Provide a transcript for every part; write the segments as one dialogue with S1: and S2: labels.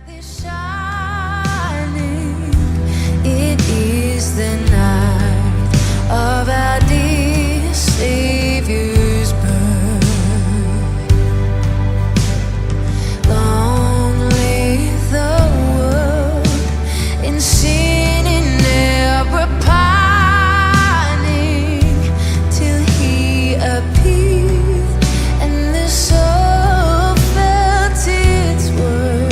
S1: Shining, it is the night of our dear Savior's birth. Long live the world in sin and ever pining, till He appeared and the soul felt its worth.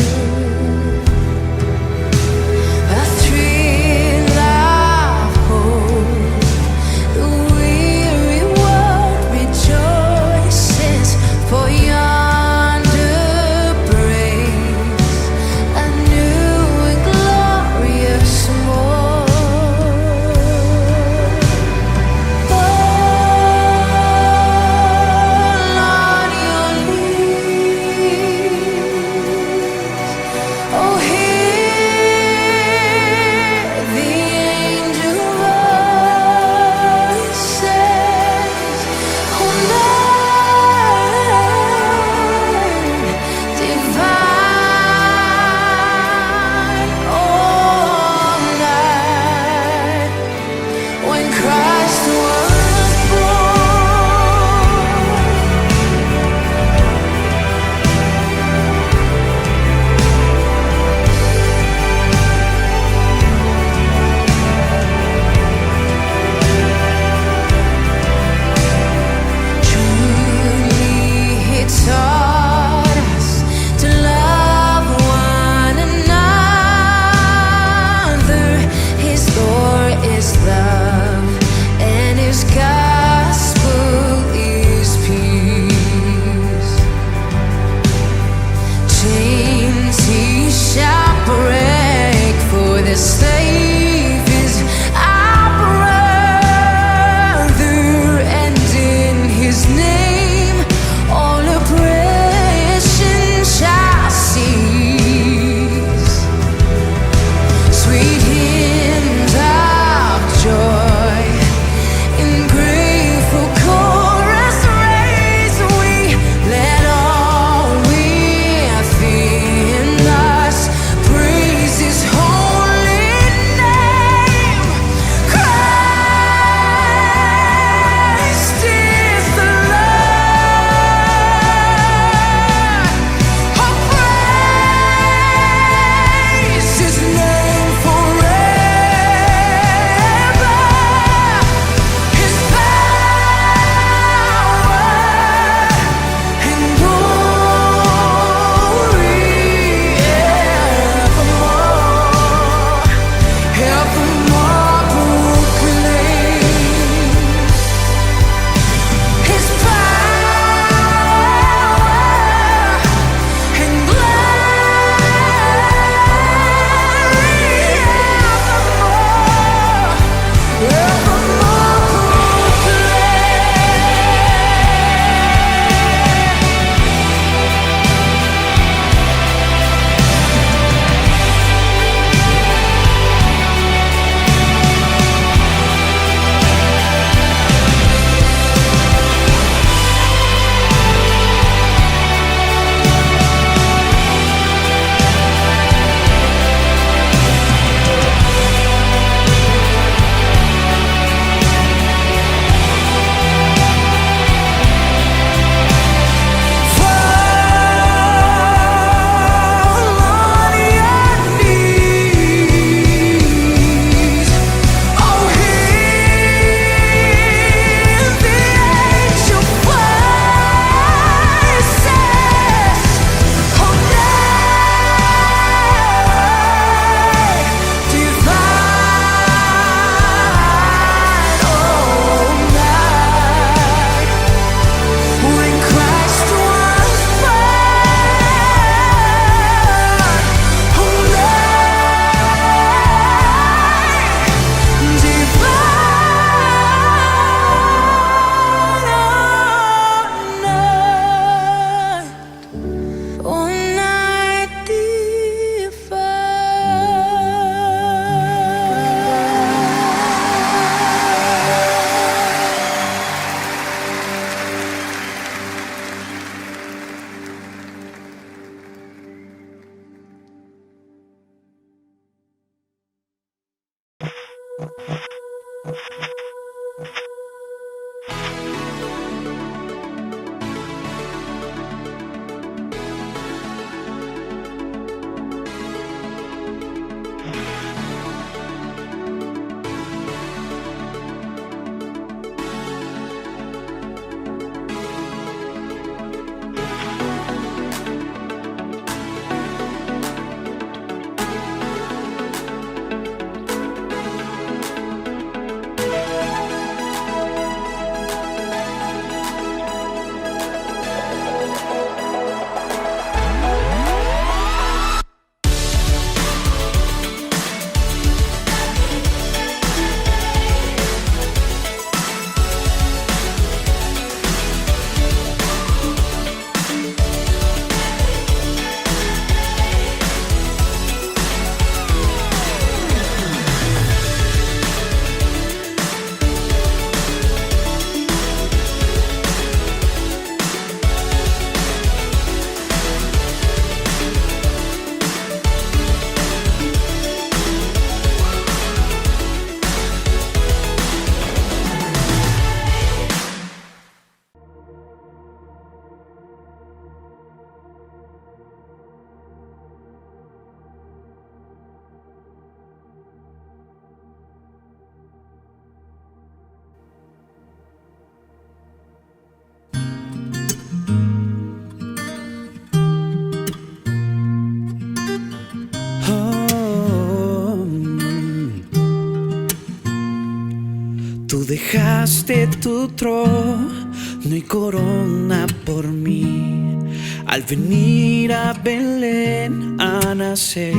S2: Tú dejaste tu trono y corona por mí al venir a Belén a nacer.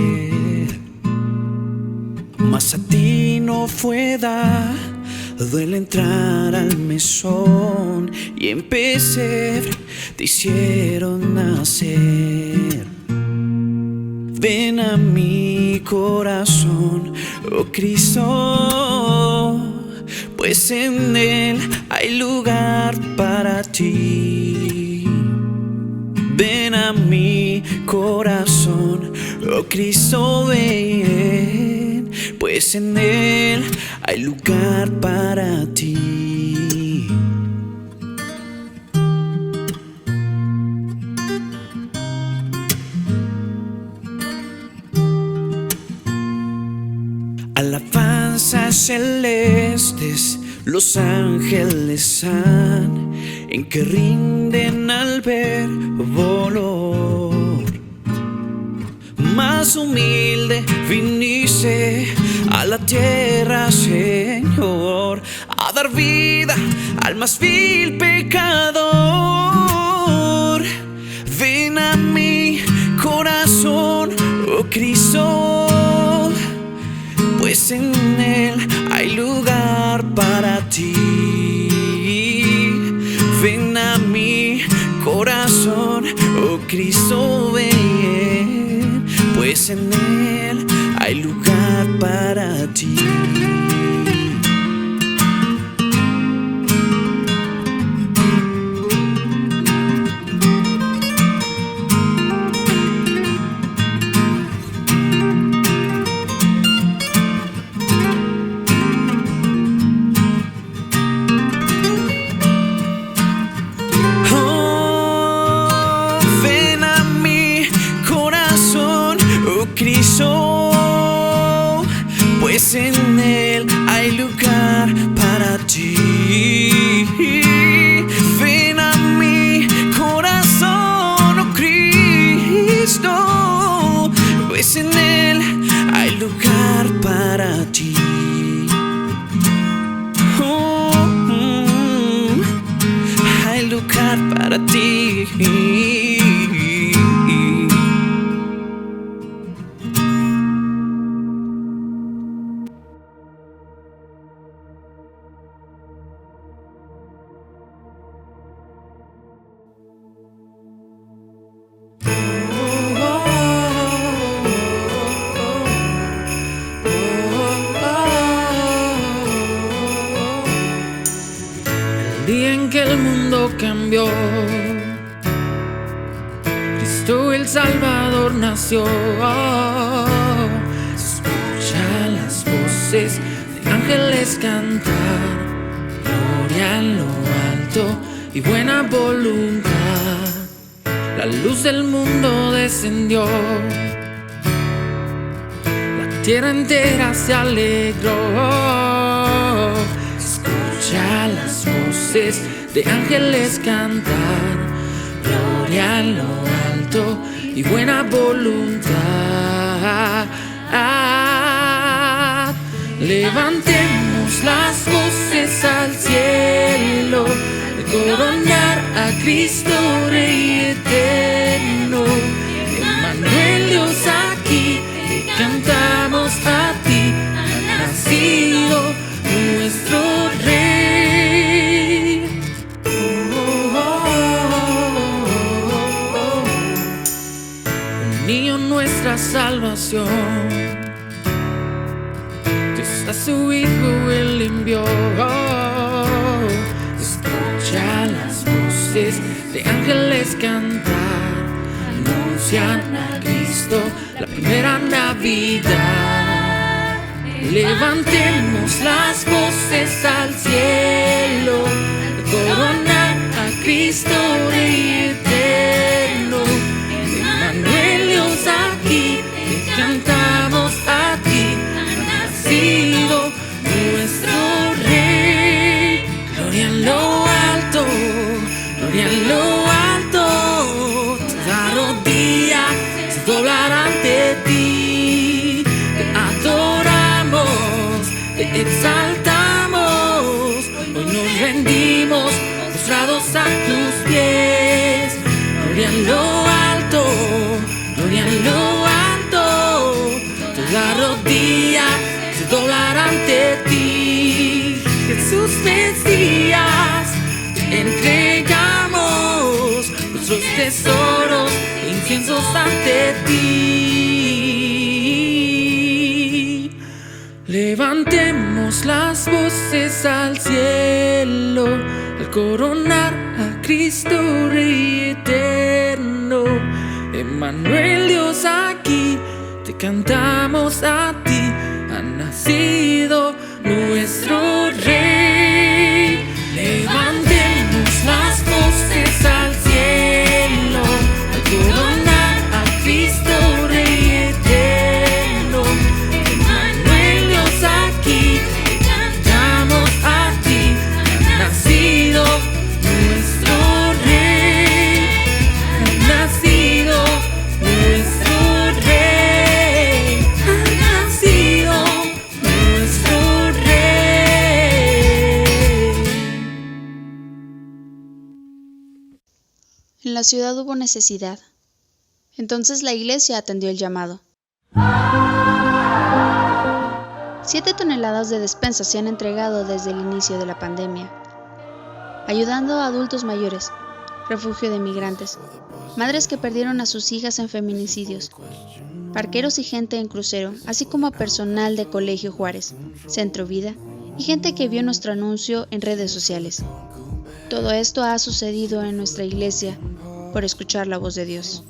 S2: Mas a ti no fue dado el entrar al mesón y en pesebre te hicieron nacer. Ven a mi corazón, oh Cristo, pues en él hay lugar para ti. Ven a mi corazón, oh Cristo, ven, pues en él hay lugar para ti. Alabanzas celestes, los ángeles han en que rinden al ver volor. Más humilde viniste a la tierra, Señor, a dar vida al más vil pecador. Ven a mi corazón, oh Cristo, pues en él hay lugar para ti. Ven a mi corazón, oh Cristo, ven, pues en él hay lugar para ti. Cristo, pues en él hay lugar para ti. Ven a mi corazón, oh Cristo, pues en él hay lugar para ti. Hay lugar para ti.
S3: El día en que el mundo cambió, Cristo el Salvador nació. Se escuchan las voces de ángeles cantar, gloria en lo alto y buena voluntad. La luz del mundo descendió, la tierra entera se alegró. Escucha las voces de ángeles cantar, gloria en lo alto y buena voluntad. Levantemos las voces al cielo, de coronar a Cristo Rey eterno. Emmanuel, Dios aquí, te cantamos a ti, ha nacido nuestro Rey. Un niño, nuestra salvación. A su hijo él envió. Escucha las voces de ángeles cantar, anuncian a Cristo la primera Navidad. Levantemos las voces al cielo, de coronar a Cristo Rey eterno. Emmanuel, Dios aquí, te cantamos a ti, nacido nuestro Rey. Gloria en lo alto, gloria en lo alto. Toda rodilla se doblará ante ti. Te adoramos, te exaltamos. Hoy nos rendimos postrados a tus pies. Gloria en lo alto, gloria en lo alto. Toda rodilla doblar ante ti. Jesús Mesías, te entregamos nuestros tesoros e inciensos ante ti. Levantemos las voces al cielo, al coronar a Cristo Rey eterno. Emmanuel, Dios aquí, te cantamos a ti, ha nacido nuestro Rey. Levantemos las voces al cielo, al coronar a Cristo Rey eterno. Emmanuel, Dios aquí, te cantamos a ti, ha nacido nuestro Rey, ha nacido nuestro Rey, ha nacido nuestro Rey.
S4: En la ciudad hubo necesidad. Entonces la iglesia atendió el llamado. 7 toneladas de despensas se han entregado desde el inicio de la pandemia, ayudando a adultos mayores, refugio de migrantes, madres que perdieron a sus hijas en feminicidios, parqueros y gente en crucero, así como a personal de Colegio Juárez, Centro Vida y gente que vio nuestro anuncio en redes sociales. Todo esto ha sucedido en nuestra iglesia por escuchar la voz de Dios.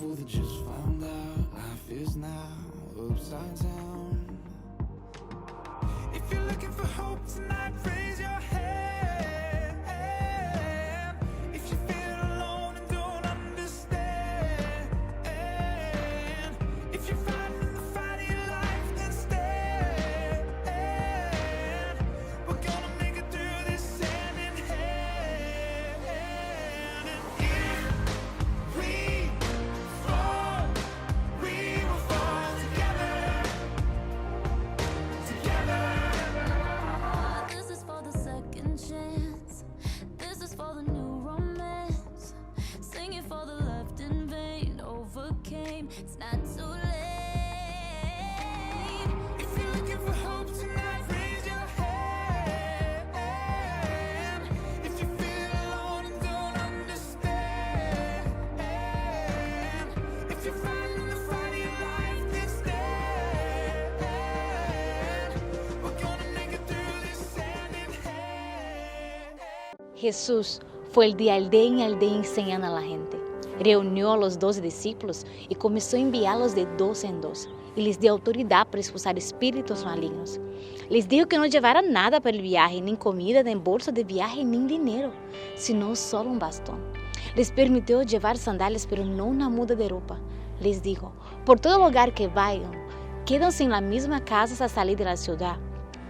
S1: It's not too late. If you're looking for hope tonight, raise your hand. If you feel alone and don't understand, if you're fighting the fight of your life, then stand. We're gonna make it through this hand in hand.
S5: Jesús fue el de aldea en aldea enseñando a la gente. Reunió a los 12 discípulos y comenzó a enviarlos de 2 en 2 y les dio autoridad para expulsar espíritus malignos. Les dijo que no llevaran nada para el viaje, ni comida, ni bolsa de viaje, ni dinero, sino solo un bastón. Les permitió llevar sandalias, pero no una muda de ropa. Les dijo, por todo lugar que vayan, quédense en la misma casa hasta salir de la ciudad.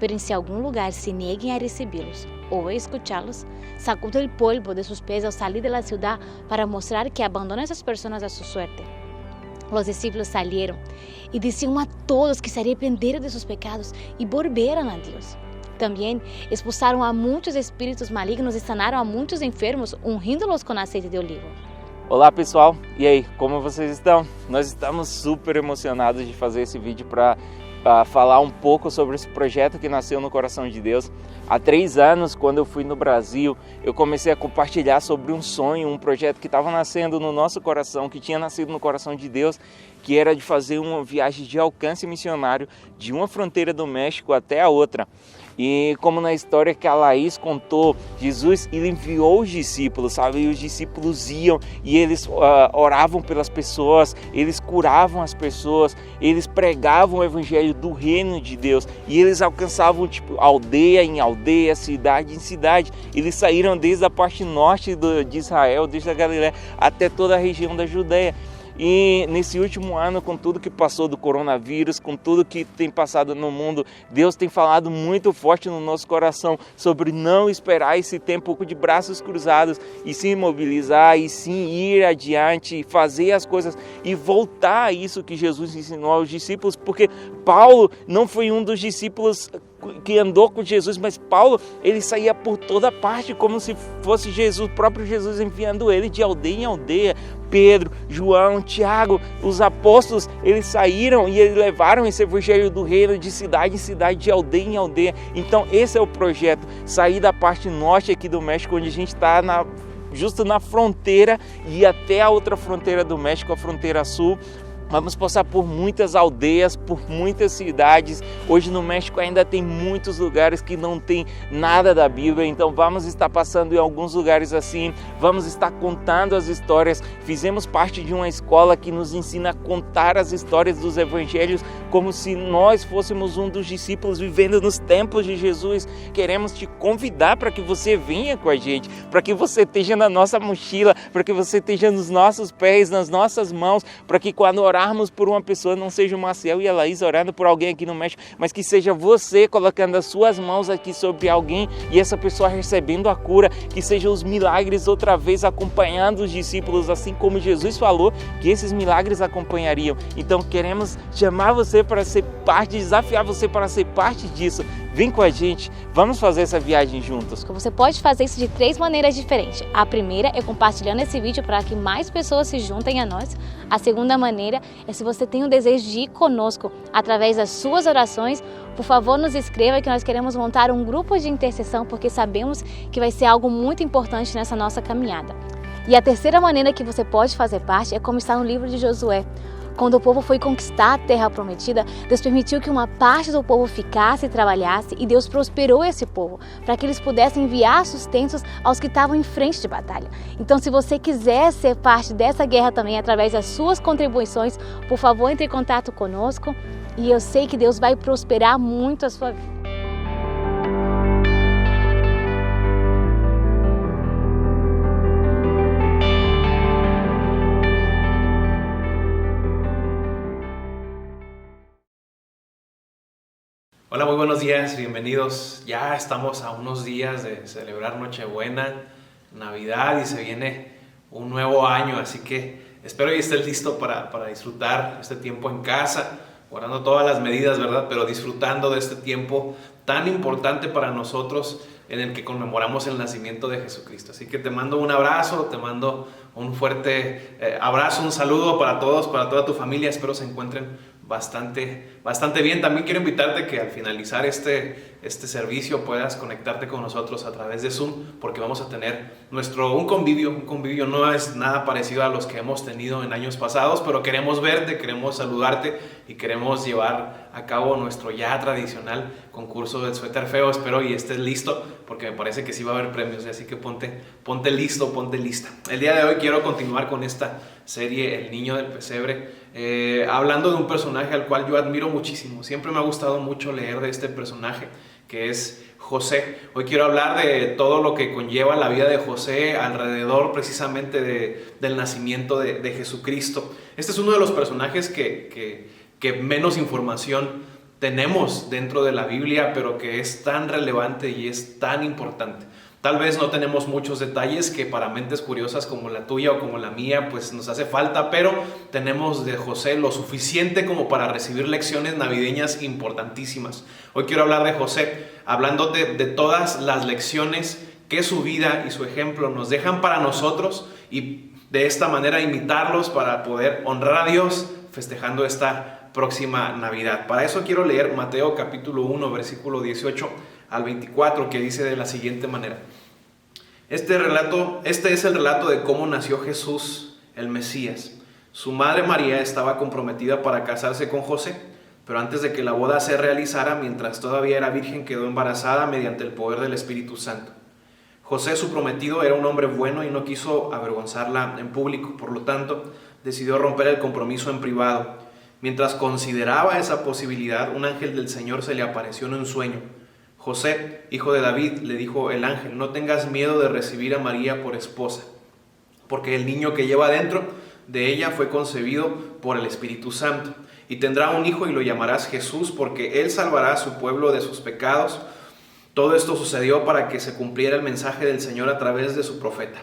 S5: Pero si algún lugar se nieguen a recibirlos o a escucharlos, sacuden el polvo de sus pies al salir de la ciudad para mostrar que abandonan a esas personas a su suerte. Los discípulos salieron y decían a todos que se arrepintieran de sus pecados y volvieran a Dios. También expulsaron a muitos espíritos malignos e sanaram a muitos enfermos, ungindo-los com azeite de oliva.
S6: Olá pessoal, e aí, como vocês estão? Nós estamos super emocionados de fazer esse vídeo para falar um pouco sobre esse projeto que nasceu no coração de Deus. Há 3 anos, quando eu fui no Brasil, eu comecei a compartilhar sobre um sonho, um projeto que estava nascendo no nosso coração, que tinha nascido no coração de Deus, que era de fazer uma viagem de alcance missionário de uma fronteira do México até a outra. E como na história que a Laís contou, Jesus ele enviou os discípulos, sabe? E os discípulos iam e eles oravam pelas pessoas, eles curavam as pessoas, eles pregavam o evangelho do reino de Deus e eles alcançavam aldeia em aldeia, cidade em cidade. Eles saíram desde a parte norte de Israel, desde a Galiléia até toda a região da Judéia. E nesse último ano, com tudo que passou do coronavírus, com tudo que tem passado no mundo, Deus tem falado muito forte no nosso coração sobre não esperar esse tempo de braços cruzados e se mobilizar e sim ir adiante, fazer as coisas e voltar a isso que Jesus ensinou aos discípulos, porque Paulo não foi um dos discípulos que andou com Jesus, mas Paulo, ele saía por toda parte como se fosse Jesus, o próprio Jesus enviando ele de aldeia em aldeia. Pedro, João, Tiago, os apóstolos, eles saíram e eles levaram esse evangelho do reino de cidade em cidade, de aldeia em aldeia. Então esse é o projeto, sair da parte norte aqui do México, onde a gente está justo na fronteira e até a outra fronteira do México, a fronteira sul. Vamos passar por muitas aldeias, por muitas cidades. Hoje no México ainda tem muitos lugares que não tem nada da Bíblia, então vamos estar passando em alguns lugares assim, vamos estar contando as histórias. Fizemos parte de uma escola que nos ensina a contar as histórias dos evangelhos como se nós fôssemos um dos discípulos vivendo nos tempos de Jesus. Queremos te convidar para que você venha com a gente, para que você esteja na nossa mochila, para que você esteja nos nossos pés, nas nossas mãos, para que quando orarmos por uma pessoa não seja o Marcel e a Laís orando por alguém aqui no México, mas que seja você colocando as suas mãos aqui sobre alguém e essa pessoa recebendo a cura, que sejam os milagres outra vez acompanhando os discípulos, assim como Jesus falou que esses milagres acompanhariam. Então queremos chamar você para ser parte, desafiar você para ser parte disso. Vem com a gente, vamos fazer essa viagem juntos.
S5: Você pode fazer isso de 3 maneiras diferentes. A primeira é compartilhando esse vídeo para que mais pessoas se juntem a nós. A segunda maneira é se você tem o desejo de ir conosco através das suas orações. Por favor, nos escreva que nós queremos montar um grupo de intercessão porque sabemos que vai ser algo muito importante nessa nossa caminhada. E a terceira maneira que você pode fazer parte é como está no livro de Josué. Quando o povo foi conquistar a terra prometida, Deus permitiu que uma parte do povo ficasse e trabalhasse e Deus prosperou esse povo para que eles pudessem enviar sustentos aos que estavam em frente de batalha. Então, se você quiser ser parte dessa guerra também através das suas contribuições, por favor, entre em contato conosco e eu sei que Deus vai prosperar muito a sua vida.
S7: Hola, muy buenos días, bienvenidos. Ya estamos a unos días de celebrar Nochebuena, Navidad y se viene un nuevo año, así que espero que estés listo para disfrutar este tiempo en casa, guardando todas las medidas, ¿verdad? Pero disfrutando de este tiempo tan importante para nosotros en el que conmemoramos el nacimiento de Jesucristo. Así que te mando un abrazo, te mando un fuerte abrazo, un saludo para todos, para toda tu familia. Espero se encuentren bastante bien. También quiero invitarte que al finalizar este servicio puedas conectarte con nosotros a través de Zoom, porque vamos a tener un convivio. No es nada parecido a los que hemos tenido en años pasados, pero queremos verte, queremos saludarte y queremos llevar a cabo nuestro ya tradicional concurso del suéter feo. Espero y estés listo, porque me parece que sí va a haber premios, así que ponte listo, ponte lista. El día de hoy quiero continuar con esta serie El Niño del Pesebre, hablando de un personaje al cual yo admiro muchísimo. Siempre me ha gustado mucho leer de este personaje, que es José. Hoy quiero hablar de todo lo que conlleva la vida de José alrededor precisamente del nacimiento de Jesucristo. Este es uno de los personajes que menos información tenemos dentro de la Biblia, pero que es tan relevante y es tan importante. Tal vez no tenemos muchos detalles que para mentes curiosas como la tuya o como la mía pues nos hace falta, pero tenemos de José lo suficiente como para recibir lecciones navideñas importantísimas. Hoy quiero hablar de José, hablándote de todas las lecciones que su vida y su ejemplo nos dejan para nosotros, y de esta manera imitarlos para poder honrar a Dios festejando esta próxima Navidad. Para eso quiero leer Mateo capítulo 1, versículo 18 al 24, que dice de la siguiente manera: Este es el relato de cómo nació Jesús, el Mesías. Su madre María estaba comprometida para casarse con José, pero antes de que la boda se realizara, mientras todavía era virgen, quedó embarazada mediante el poder del Espíritu Santo. José, su prometido, era un hombre bueno y no quiso avergonzarla en público, por lo tanto, decidió romper el compromiso en privado. Mientras consideraba esa posibilidad, un ángel del Señor se le apareció en un sueño. José, hijo de David, le dijo el ángel: no tengas miedo de recibir a María por esposa, porque el niño que lleva dentro de ella fue concebido por el Espíritu Santo, y tendrá un hijo y lo llamarás Jesús, porque él salvará a su pueblo de sus pecados. Todo esto sucedió para que se cumpliera el mensaje del Señor a través de su profeta.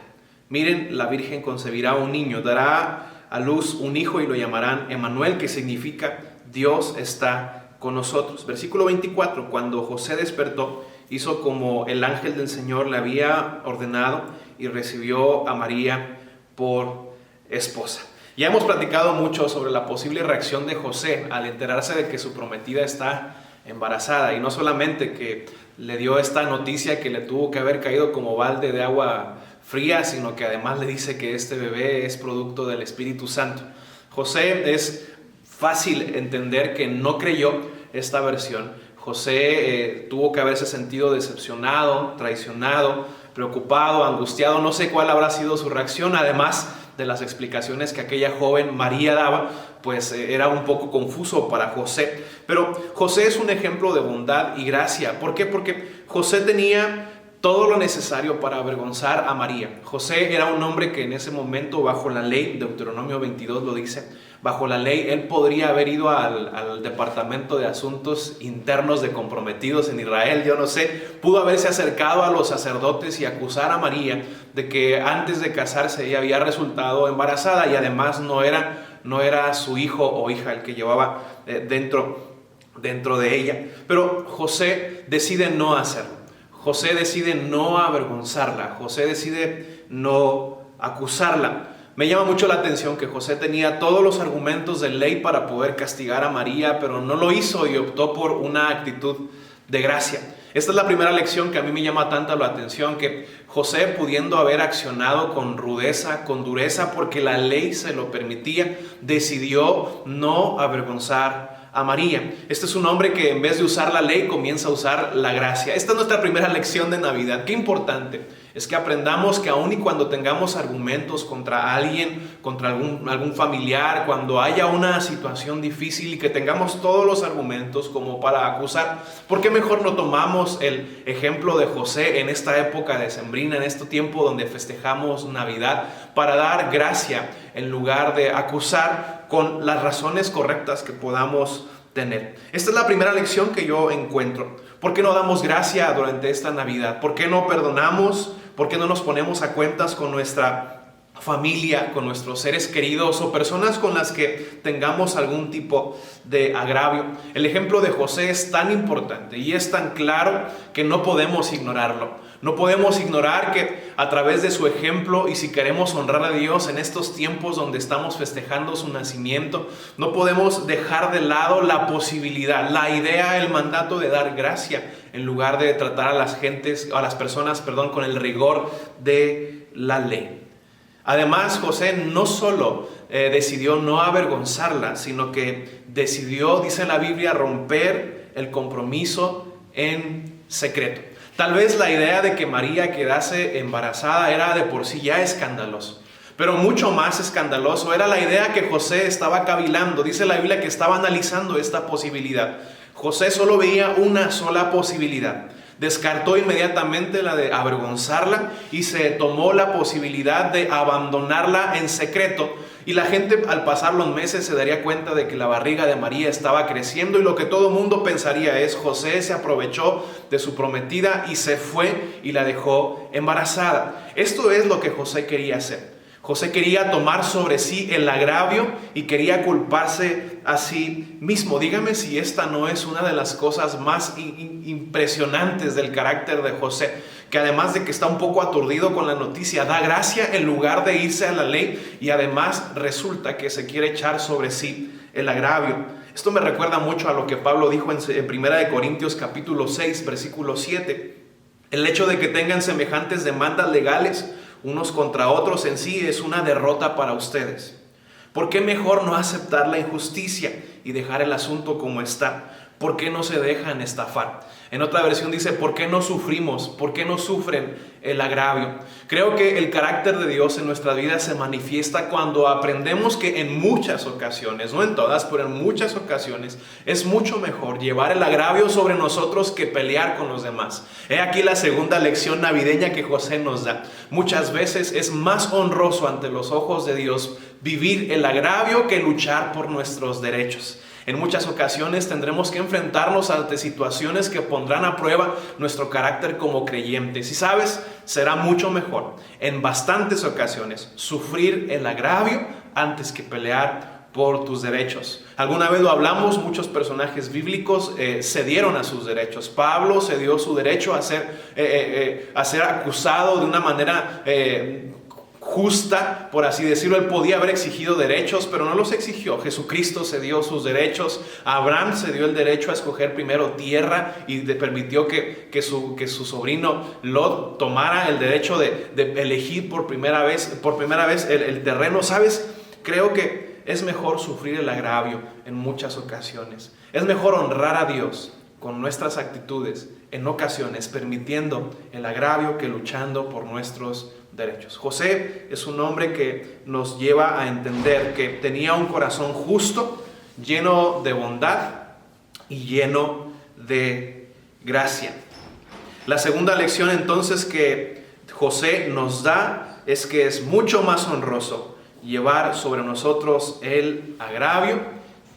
S7: Miren, la Virgen concebirá un niño, dará a luz un hijo y lo llamarán Emmanuel, que significa Dios está con nosotros. Versículo 24, cuando José despertó, hizo como el ángel del Señor le había ordenado y recibió a María por esposa. Ya hemos platicado mucho sobre la posible reacción de José al enterarse de que su prometida está embarazada, y no solamente que le dio esta noticia que le tuvo que haber caído como balde de agua fría, sino que además le dice que este bebé es producto del Espíritu Santo. José, es fácil entender que no creyó esta versión. José tuvo que haberse sentido decepcionado, traicionado, preocupado, angustiado. No sé cuál habrá sido su reacción, además de las explicaciones que aquella joven María daba, pues era un poco confuso para José. Pero José es un ejemplo de bondad y gracia. ¿Por qué? Porque José tenía todo lo necesario para avergonzar a María. José era un hombre que en ese momento, bajo la ley, Deuteronomio 22 lo dice, bajo la ley él podría haber ido al departamento de asuntos internos de comprometidos en Israel, yo no sé, pudo haberse acercado a los sacerdotes y acusar a María de que antes de casarse ella había resultado embarazada, y además no era su hijo o hija el que llevaba dentro de ella. Pero José decide no hacerlo. José decide no avergonzarla. José decide no acusarla. Me llama mucho la atención que José tenía todos los argumentos de ley para poder castigar a María, pero no lo hizo y optó por una actitud de gracia. Esta es la primera lección que a mí me llama tanto la atención, que José, pudiendo haber accionado con rudeza, con dureza, porque la ley se lo permitía, decidió no avergonzar a María. Este es un hombre que en vez de usar la ley comienza a usar la gracia. Esta es nuestra primera lección de Navidad. Qué importante es que aprendamos que aun y cuando tengamos argumentos contra alguien, contra algún familiar, cuando haya una situación difícil y que tengamos todos los argumentos como para acusar, ¿por qué mejor no tomamos el ejemplo de José en esta época decembrina, en este tiempo donde festejamos Navidad, para dar gracia en lugar de acusar con las razones correctas que podamos tener? Esta es la primera lección que yo encuentro. ¿Por qué no damos gracia durante esta Navidad? ¿Por qué no perdonamos? ¿Por qué no nos ponemos a cuentas con nuestra familia, con nuestros seres queridos o personas con las que tengamos algún tipo de agravio? El ejemplo de José es tan importante y es tan claro que no podemos ignorarlo. No podemos ignorar que a través de su ejemplo, y si queremos honrar a Dios en estos tiempos donde estamos festejando su nacimiento, no podemos dejar de lado la posibilidad, la idea, el mandato de dar gracia en lugar de tratar a las personas, con el rigor de la ley. Además, José no solo decidió no avergonzarla, sino que decidió, dice la Biblia, romper el compromiso en secreto. Tal vez la idea de que María quedase embarazada era de por sí ya escandaloso, pero mucho más escandaloso era la idea que José estaba cavilando. Dice la Biblia que estaba analizando esta posibilidad. José solo veía una sola posibilidad. Descartó inmediatamente la de avergonzarla y se tomó la posibilidad de abandonarla en secreto. Y la gente, al pasar los meses, se daría cuenta de que la barriga de María estaba creciendo, y lo que todo mundo pensaría es: José se aprovechó de su prometida y se fue y la dejó embarazada. Esto es lo que José quería hacer. José quería tomar sobre sí el agravio y quería culparse a sí mismo. Dígame si esta no es una de las cosas más impresionantes del carácter de José, que además de que está un poco aturdido con la noticia, da gracia en lugar de irse a la ley, y además resulta que se quiere echar sobre sí el agravio. Esto me recuerda mucho a lo que Pablo dijo en 1 Corintios capítulo 6, versículo 7. El hecho de que tengan semejantes demandas legales unos contra otros en sí es una derrota para ustedes. ¿Por qué mejor no aceptar la injusticia y dejar el asunto como está? ¿Por qué no se dejan estafar? En otra versión dice: ¿por qué no sufrimos? ¿Por qué no sufren el agravio? Creo que el carácter de Dios en nuestra vida se manifiesta cuando aprendemos que en muchas ocasiones, no en todas, pero en muchas ocasiones, es mucho mejor llevar el agravio sobre nosotros que pelear con los demás. He aquí la segunda lección navideña que José nos da. Muchas veces es más honroso ante los ojos de Dios vivir el agravio que luchar por nuestros derechos. En muchas ocasiones tendremos que enfrentarnos ante situaciones que pondrán a prueba nuestro carácter como creyentes. Y sabes, será mucho mejor en bastantes ocasiones sufrir el agravio antes que pelear por tus derechos. Alguna vez lo hablamos, muchos personajes bíblicos cedieron a sus derechos. Pablo cedió su derecho a ser acusado de una manera justa, por así decirlo. Él podía haber exigido derechos, pero no los exigió. Jesucristo cedió sus derechos. Abraham cedió el derecho a escoger primero tierra y permitió que su sobrino Lot tomara el derecho de elegir por primera vez el terreno. ¿Sabes? Creo que es mejor sufrir el agravio en muchas ocasiones. Es mejor honrar a Dios con nuestras actitudes en ocasiones, permitiendo el agravio que luchando por nuestros derechos. José es un hombre que nos lleva a entender que tenía un corazón justo, lleno de bondad y lleno de gracia. La segunda lección entonces que José nos da es que es mucho más honroso llevar sobre nosotros el agravio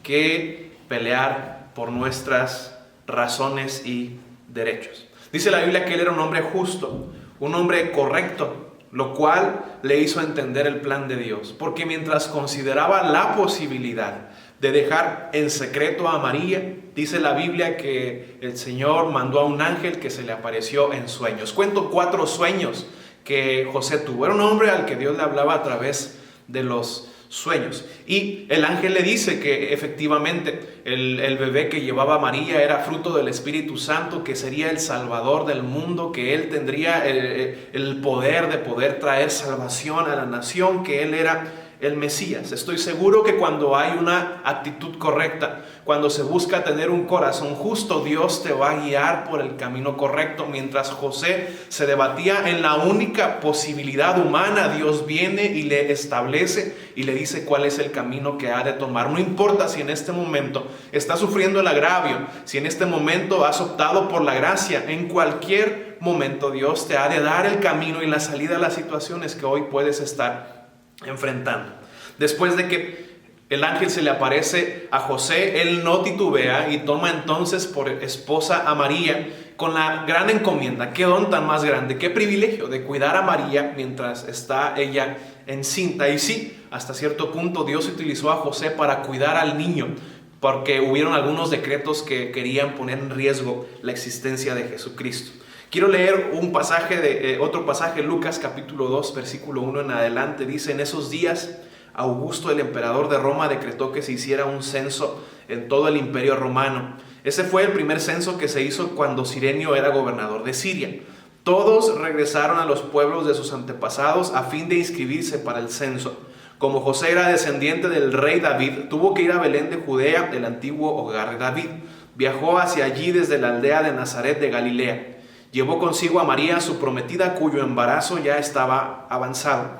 S7: que pelear por nuestras razones y derechos. Dice la Biblia que él era un hombre justo, un hombre correcto, lo cual le hizo entender el plan de Dios, porque mientras consideraba la posibilidad de dejar en secreto a María, dice la Biblia que el Señor mandó a un ángel que se le apareció en sueños. Cuento 4 sueños que José tuvo. Era un hombre al que Dios le hablaba a través de los sueños, y el ángel le dice que efectivamente el bebé que llevaba María era fruto del Espíritu Santo, que sería el Salvador del mundo, que él tendría el poder de poder traer salvación a la nación, que él era el Mesías. Estoy seguro que cuando hay una actitud correcta, cuando se busca tener un corazón justo, Dios te va a guiar por el camino correcto. Mientras José se debatía en la única posibilidad humana, Dios viene y le establece y le dice cuál es el camino que ha de tomar. No importa si en este momento estás sufriendo el agravio, si en este momento has optado por la gracia, en cualquier momento Dios te ha de dar el camino y la salida a las situaciones que hoy puedes estar enfrentando. Después de que el ángel se le aparece a José, él no titubea y toma entonces por esposa a María con la gran encomienda. Qué don tan más grande, qué privilegio de cuidar a María mientras está ella encinta. Y sí, hasta cierto punto Dios utilizó a José para cuidar al niño, porque hubieron algunos decretos que querían poner en riesgo la existencia de Jesucristo. Quiero leer un pasaje otro pasaje, Lucas capítulo 2, versículo 1 en adelante. Dice: en esos días, Augusto, el emperador de Roma, decretó que se hiciera un censo en todo el imperio romano. Ese fue el primer censo que se hizo cuando Cirenio era gobernador de Siria. Todos regresaron a los pueblos de sus antepasados a fin de inscribirse para el censo. Como José era descendiente del rey David, tuvo que ir a Belén de Judea, el antiguo hogar de David. Viajó hacia allí desde la aldea de Nazaret de Galilea. Llevó consigo a María, su prometida, cuyo embarazo ya estaba avanzado.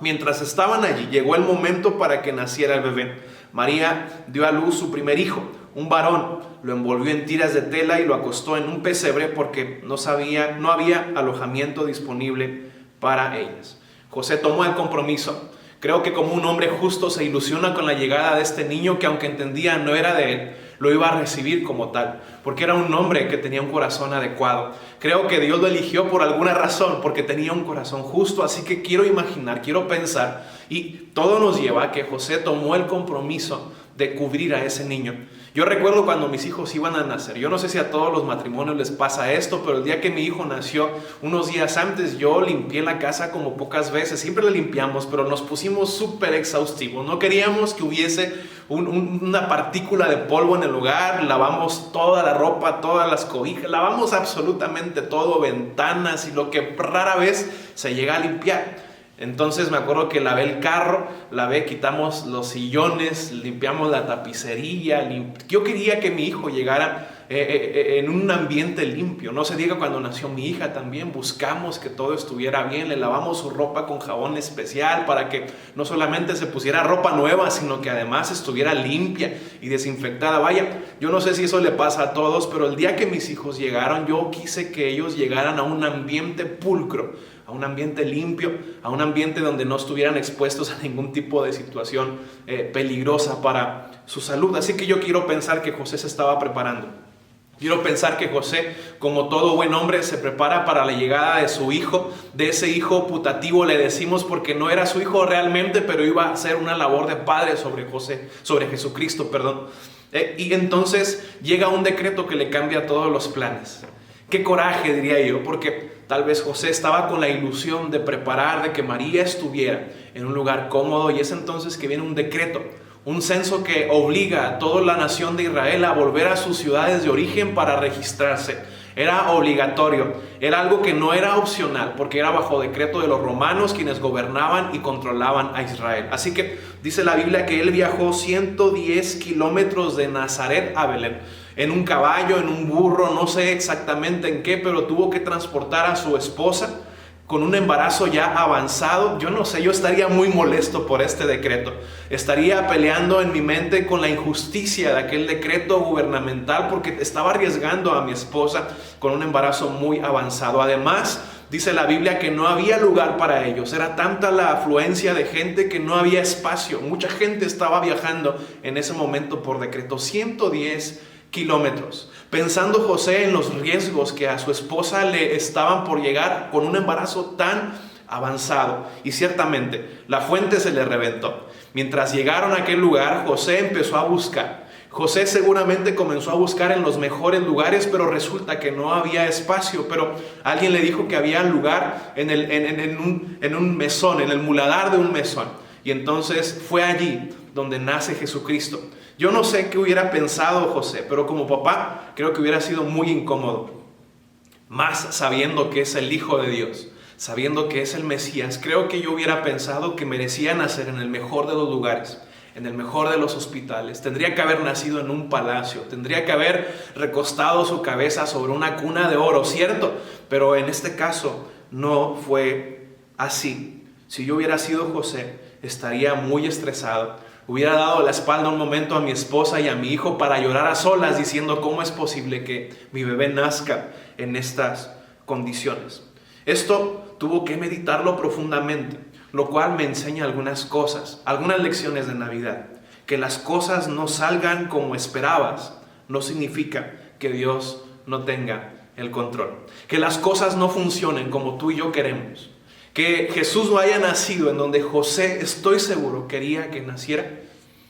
S7: Mientras estaban allí, llegó el momento para que naciera el bebé. María dio a luz su primer hijo, un varón. Lo envolvió en tiras de tela y lo acostó en un pesebre porque no había alojamiento disponible para ellas. José tomó el compromiso. Creo que como un hombre justo se ilusiona con la llegada de este niño que, aunque entendía no era de él, lo iba a recibir como tal, porque era un hombre que tenía un corazón adecuado. Creo que Dios lo eligió por alguna razón, porque tenía un corazón justo. Así que quiero imaginar, quiero pensar, y todo nos lleva a que José tomó el compromiso de cubrir a ese niño. Yo recuerdo cuando mis hijos iban a nacer. Yo no sé si a todos los matrimonios les pasa esto, pero el día que mi hijo nació, unos días antes, yo limpié la casa como pocas veces. Siempre la limpiamos, pero nos pusimos súper exhaustivos. No queríamos que hubiese una partícula de polvo en el lugar. Lavamos toda la ropa, todas las cobijas, lavamos absolutamente todo, ventanas y lo que rara vez se llega a limpiar. Entonces me acuerdo que lavé el carro, quitamos los sillones, limpiamos la tapicería. Yo quería que mi hijo llegara en un ambiente limpio. No se diga cuando nació mi hija también, buscamos que todo estuviera bien. Le lavamos su ropa con jabón especial para que no solamente se pusiera ropa nueva, sino que además estuviera limpia y desinfectada. Vaya, yo no sé si eso le pasa a todos, pero el día que mis hijos llegaron, yo quise que ellos llegaran a un ambiente pulcro, a un ambiente limpio, a un ambiente donde no estuvieran expuestos a ningún tipo de situación peligrosa para su salud. Así que yo quiero pensar que José se estaba preparando. Quiero pensar que José, como todo buen hombre, se prepara para la llegada de su hijo, de ese hijo putativo le decimos porque no era su hijo realmente, pero iba a hacer una labor de padre sobre Jesucristo, perdón. Y entonces llega un decreto que le cambia todos los planes. Qué coraje, diría yo, porque tal vez José estaba con la ilusión de preparar, de que María estuviera en un lugar cómodo, y es entonces que viene un decreto, un censo que obliga a toda la nación de Israel a volver a sus ciudades de origen para registrarse. Era obligatorio, era algo que no era opcional, porque era bajo decreto de los romanos, quienes gobernaban y controlaban a Israel. Así que dice la Biblia que él viajó 110 kilómetros de Nazaret a Belén, en un caballo, en un burro, no sé exactamente en qué, pero tuvo que transportar a su esposa con un embarazo ya avanzado. Yo no sé, yo estaría muy molesto por este decreto. Estaría peleando en mi mente con la injusticia de aquel decreto gubernamental, porque estaba arriesgando a mi esposa con un embarazo muy avanzado. Además, dice la Biblia que no había lugar para ellos. Era tanta la afluencia de gente que no había espacio. Mucha gente estaba viajando en ese momento por decreto. 110 kilómetros. Pensando José en los riesgos que a su esposa le estaban por llegar con un embarazo tan avanzado. Y ciertamente la fuente se le reventó. Mientras llegaron a aquel lugar, José empezó a buscar. José seguramente comenzó a buscar en los mejores lugares, pero resulta que no había espacio. Pero alguien le dijo que había lugar en un mesón, en el muladar de un mesón. Y entonces fue allí donde nace Jesucristo. Yo no sé qué hubiera pensado José, pero como papá creo que hubiera sido muy incómodo. Más sabiendo que es el Hijo de Dios, sabiendo que es el Mesías, creo que yo hubiera pensado que merecía nacer en el mejor de los lugares, en el mejor de los hospitales. Tendría que haber nacido en un palacio, tendría que haber recostado su cabeza sobre una cuna de oro, ¿cierto? Pero en este caso no fue así. Si yo hubiera sido José, estaría muy estresado. Hubiera dado la espalda un momento a mi esposa y a mi hijo para llorar a solas, diciendo cómo es posible que mi bebé nazca en estas condiciones. Esto tuvo que meditarlo profundamente, lo cual me enseña algunas cosas, algunas lecciones de Navidad. Que las cosas no salgan como esperabas no significa que Dios no tenga el control. Que las cosas no funcionen como tú y yo queremos. Que Jesús no haya nacido en donde José, estoy seguro, quería que naciera,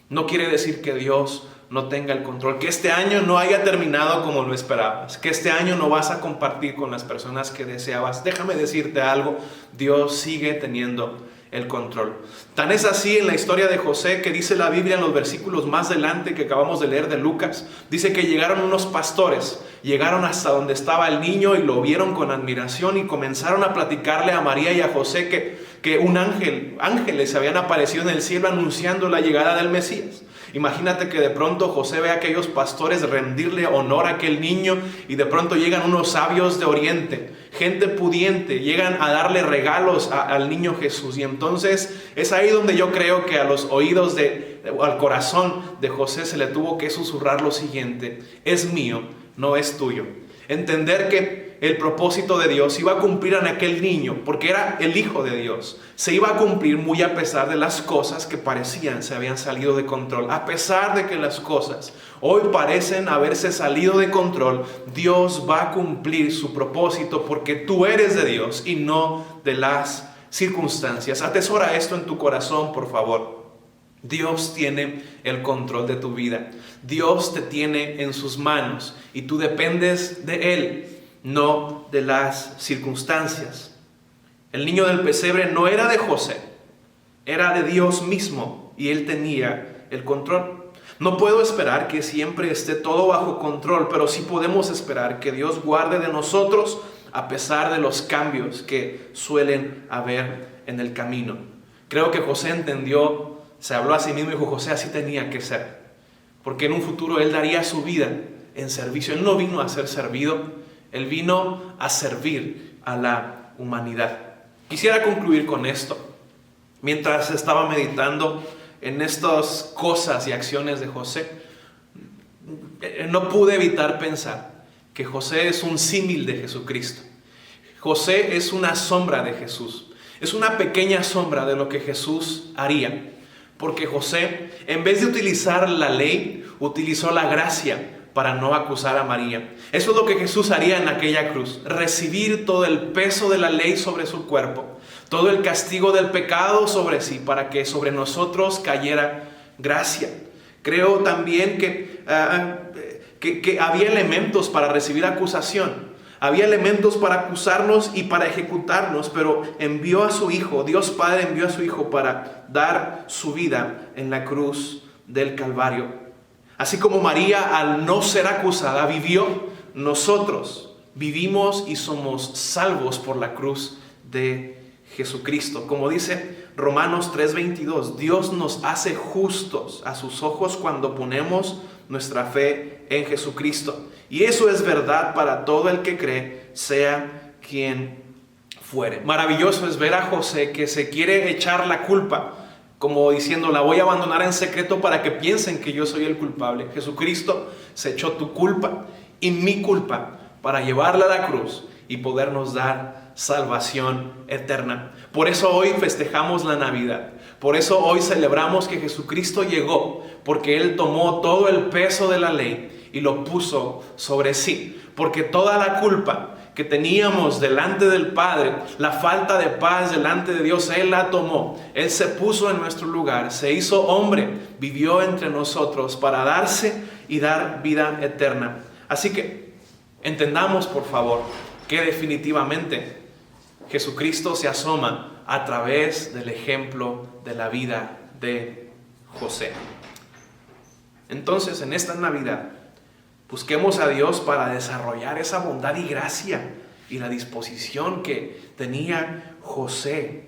S7: no quiere decir que Dios no tenga el control, que este año no haya terminado como lo esperabas, que este año no vas a compartir con las personas que deseabas. Déjame decirte algo, Dios sigue teniendo el control. Tan es así en la historia de José que dice la Biblia en los versículos más adelante que acabamos de leer de Lucas, dice que llegaron unos pastores, llegaron hasta donde estaba el niño y lo vieron con admiración y comenzaron a platicarle a María y a José que ángeles se habían aparecido en el cielo anunciando la llegada del Mesías. Imagínate que de pronto José ve a aquellos pastores rendirle honor a aquel niño y de pronto llegan unos sabios de Oriente, gente pudiente, llegan a darle regalos al niño Jesús. Y entonces es ahí donde yo creo que a los oídos al corazón de José se le tuvo que susurrar lo siguiente: es mío, no es tuyo. Entender que el propósito de Dios iba a cumplir en aquel niño, porque era el Hijo de Dios. Se iba a cumplir muy a pesar de las cosas que parecían se habían salido de control. A pesar de que las cosas hoy parecen haberse salido de control, Dios va a cumplir su propósito porque tú eres de Dios y no de las circunstancias. Atesora esto en tu corazón, por favor. Dios tiene el control de tu vida. Dios te tiene en sus manos y tú dependes de Él, no de las circunstancias. El niño del pesebre no era de José, era de Dios mismo y Él tenía el control. No puedo esperar que siempre esté todo bajo control, pero sí podemos esperar que Dios guarde de nosotros a pesar de los cambios que suelen haber en el camino. Creo que José entendió, se habló a sí mismo y dijo: José, así tenía que ser, porque en un futuro él daría su vida en servicio. Él no vino a ser servido, él vino a servir a la humanidad. Quisiera concluir con esto. Mientras estaba meditando en estas cosas y acciones de José, no pude evitar pensar que José es un símil de Jesucristo. José es una sombra de Jesús, es una pequeña sombra de lo que Jesús haría. Porque José, en vez de utilizar la ley, utilizó la gracia para no acusar a María. Eso es lo que Jesús haría en aquella cruz: recibir todo el peso de la ley sobre su cuerpo, todo el castigo del pecado sobre sí, para que sobre nosotros cayera gracia. Creo también que había elementos para recibir acusación. Había elementos para acusarnos y para ejecutarnos, pero envió a su Hijo, Dios Padre envió a su Hijo para dar su vida en la cruz del Calvario. Así como María, al no ser acusada, vivió, nosotros vivimos y somos salvos por la cruz de Jesucristo. Como dice Romanos 3:22, Dios nos hace justos a sus ojos cuando ponemos nuestra fe en Jesucristo. Y eso es verdad para todo el que cree, sea quien fuere. Maravilloso es ver a José que se quiere echar la culpa, como diciendo: la voy a abandonar en secreto para que piensen que yo soy el culpable. Jesucristo se echó tu culpa y mi culpa para llevarla a la cruz y podernos dar salvación eterna. Por eso hoy festejamos la Navidad. Por eso hoy celebramos que Jesucristo llegó, porque Él tomó todo el peso de la ley y lo puso sobre sí. Porque toda la culpa que teníamos delante del Padre, la falta de paz delante de Dios, Él la tomó. Él se puso en nuestro lugar, se hizo hombre, vivió entre nosotros para darse y dar vida eterna. Así que entendamos, por favor, que definitivamente Jesucristo se asoma a través del ejemplo de la vida de José. Entonces, en esta Navidad, busquemos a Dios para desarrollar esa bondad y gracia y la disposición que tenía José.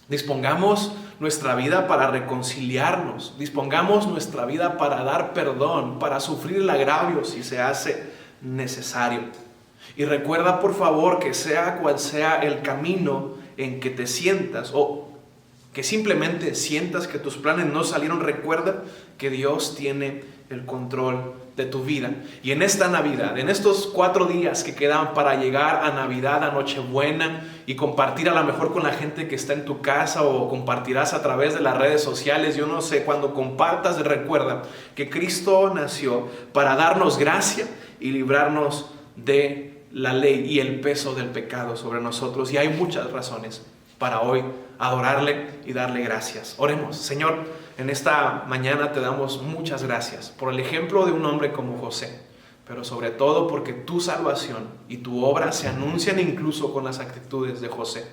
S7: Dispongamos nuestra vida para reconciliarnos, dispongamos nuestra vida para dar perdón, para sufrir el agravio si se hace necesario. Y recuerda, por favor, que sea cual sea el camino en que te sientas o que simplemente sientas que tus planes no salieron, recuerda que Dios tiene el control de tu vida. Y en esta Navidad, en estos 4 días que quedan para llegar a Navidad, a Nochebuena, y compartir a lo mejor con la gente que está en tu casa o compartirás a través de las redes sociales, yo no sé, cuando compartas, recuerda que Cristo nació para darnos gracia y librarnos de la ley y el peso del pecado sobre nosotros. Y hay muchas razones para hoy adorarle y darle gracias. Oremos. Señor, en esta mañana te damos muchas gracias por el ejemplo de un hombre como José, pero sobre todo porque tu salvación y tu obra se anuncian incluso con las actitudes de José.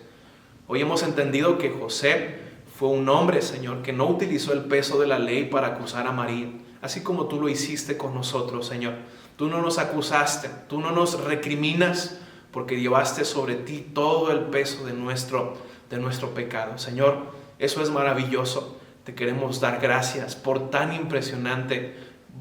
S7: Hoy hemos entendido que José fue un hombre, Señor, que no utilizó el peso de la ley para acusar a María, así como tú lo hiciste con nosotros, Señor. Tú no nos acusaste, tú no nos recriminas, porque llevaste sobre ti todo el peso de nuestro pecado. Señor, eso es maravilloso. Te queremos dar gracias por tan impresionante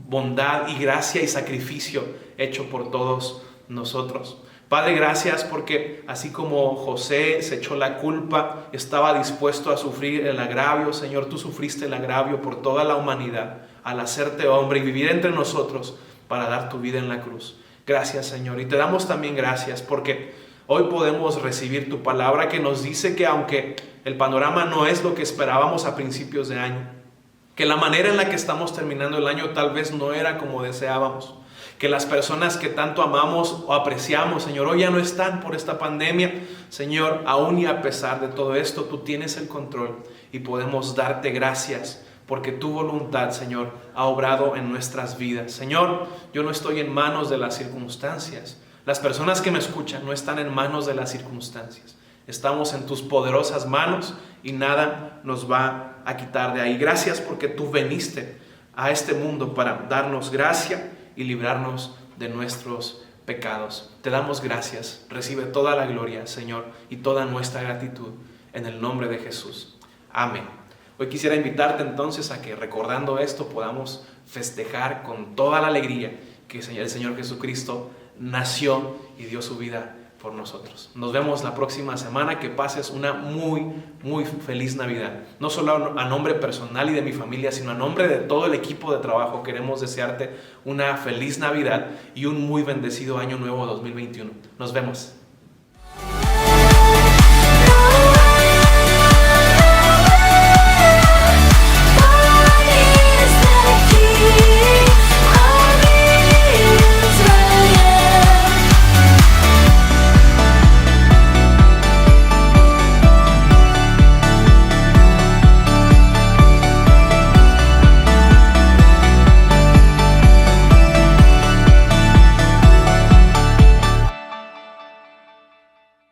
S7: bondad y gracia y sacrificio hecho por todos nosotros. Padre, gracias porque así como José se echó la culpa, estaba dispuesto a sufrir el agravio, Señor, tú sufriste el agravio por toda la humanidad al hacerte hombre y vivir entre nosotros para dar tu vida en la cruz. Gracias, Señor, y te damos también gracias porque hoy podemos recibir tu palabra que nos dice que aunque el panorama no es lo que esperábamos a principios de año, que la manera en la que estamos terminando el año tal vez no era como deseábamos, que las personas que tanto amamos o apreciamos, Señor, hoy ya no están por esta pandemia. Señor, aún y a pesar de todo esto, tú tienes el control y podemos darte gracias porque tu voluntad, Señor, ha obrado en nuestras vidas. Señor, yo no estoy en manos de las circunstancias. Las personas que me escuchan no están en manos de las circunstancias. Estamos en tus poderosas manos y nada nos va a quitar de ahí. Gracias porque tú viniste a este mundo para darnos gracia y librarnos de nuestros pecados. Te damos gracias. Recibe toda la gloria, Señor, y toda nuestra gratitud en el nombre de Jesús. Amén. Hoy quisiera invitarte entonces a que, recordando esto, podamos festejar con toda la alegría que el Señor Jesucristo nació y dio su vida por nosotros. Nos vemos la próxima semana. Que pases una muy, muy feliz Navidad. No solo a nombre personal y de mi familia, sino a nombre de todo el equipo de trabajo. Queremos desearte una feliz Navidad y un muy bendecido año nuevo 2021. Nos vemos.